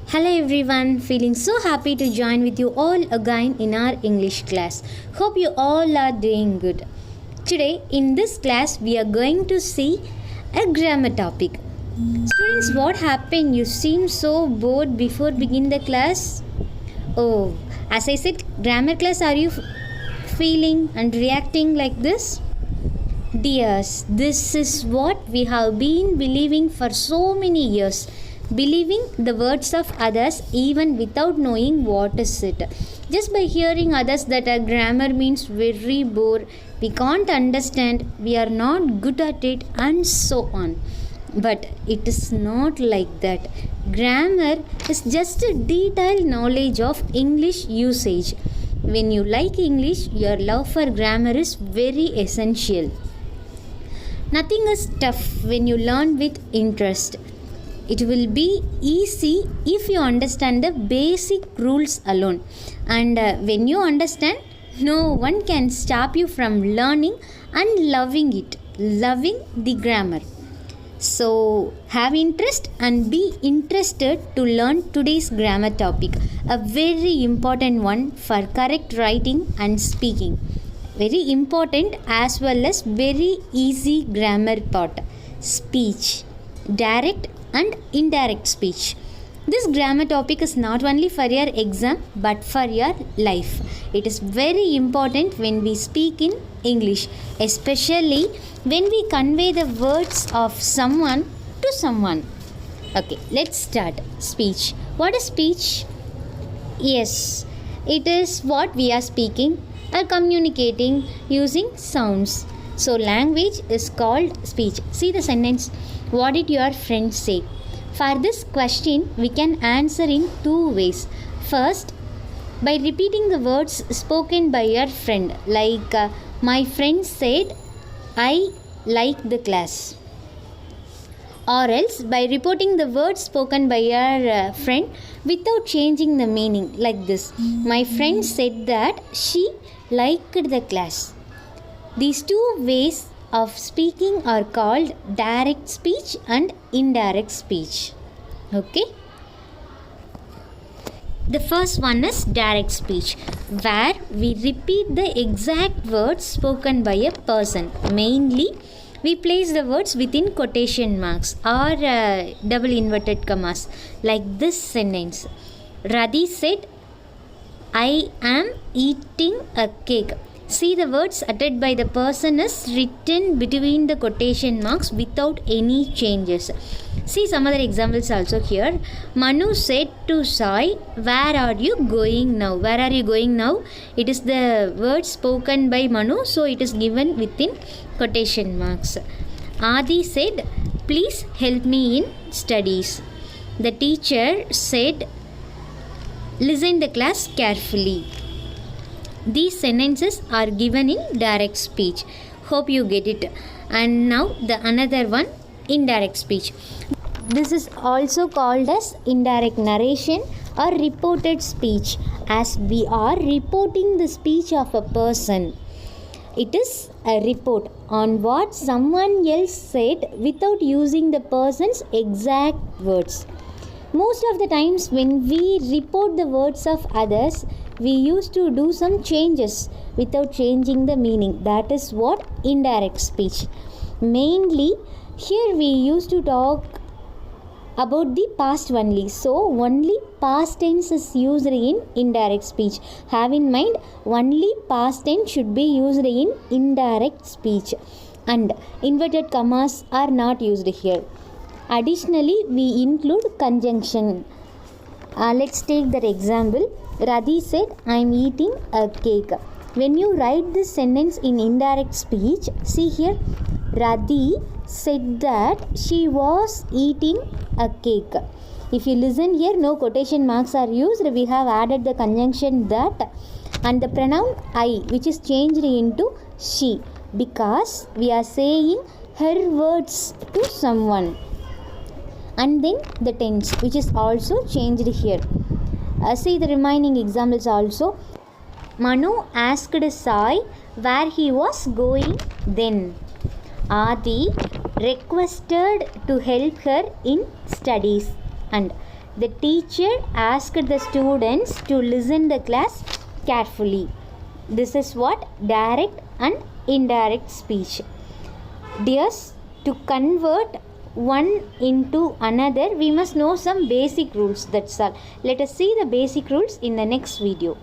Hello everyone, feeling so happy to join with you all again in our English class. Hope you all are doing good. Today in this class we are going to see a grammar topic. Students, what happened? You seem so bored before begin the class. Oh, as I said, grammar class, are you feeling and reacting like this? Dears, this is what we have been believing for so many years. Believing the words of others even without knowing what is it. Just by hearing others that a grammar means very bore, we can't understand, we are not good at it, and so on. But it is not like that. Grammar is just a detailed knowledge of English usage. When you like English, your love for grammar is very essential. Nothing is tough when you learn with interest. It will be easy if you understand the basic rules alone. And when you understand, no one can stop you from learning and loving it, loving the grammar. So have interest and be interested to learn today's grammar topic, a very important one for correct writing and speaking. Very important as well as very easy grammar part. Speech, direct and indirect speech. This grammar topic is not only for your exam but for your life. It is very important when we speak in English, especially when we convey the words of someone to someone. Okay, let's start. Speech. What is speech? Yes, it is what we are speaking or communicating using sounds. So language is called speech. See the sentence. What did your friend say? For this question, we can answer in two ways. First, by repeating the words spoken by your friend, like my friend said, I like the class. Or else by reporting the words spoken by your friend without changing the meaning, like this. My friend said that she liked the class. These two ways of speaking are called direct speech and indirect speech. Okay. The first one is direct speech, where we repeat the exact words spoken by a person. Mainly, we place the words within quotation marks or double inverted commas, like this sentence. Radhi said, I am eating a cake. See, the words uttered by the person is written between the quotation marks without any changes. See some other examples also here. Manu said to Sai, where are you going now? Where are you going now? It is the word spoken by Manu, so it is given within quotation marks. Adi said, please help me in studies. The teacher said, listen the class carefully. These sentences are given in direct speech. Hope you get it. And now the another one, indirect speech. This is also called as indirect narration or reported speech, as we are reporting the speech of a person. It is a report on what someone else said without using the person's exact words. Most of the times when we report the words of others, we used to do some changes without changing the meaning. That is what indirect speech. Mainly, here we used to talk about the past only. So, only past tense is used in indirect speech. Have in mind, only past tense should be used in indirect speech. And inverted commas are not used here. Additionally, we include conjunction. Let's take that example. Radhi said, I am eating a cake. When you write this sentence in indirect speech, see here, Radhi said that she was eating a cake. If you listen here, no quotation marks are used. We have added the conjunction that and the pronoun I, which is changed into she, because we are saying her words to someone. And then the tense, which is also changed here. See the remaining examples also. Manu asked Sai where he was going then. Adi requested to help her in studies. And The teacher asked the students to listen the class carefully. This is what direct and indirect speech. Dears, to convert one into another, we must know some basic rules. That's all. Let us see the basic rules in the next video.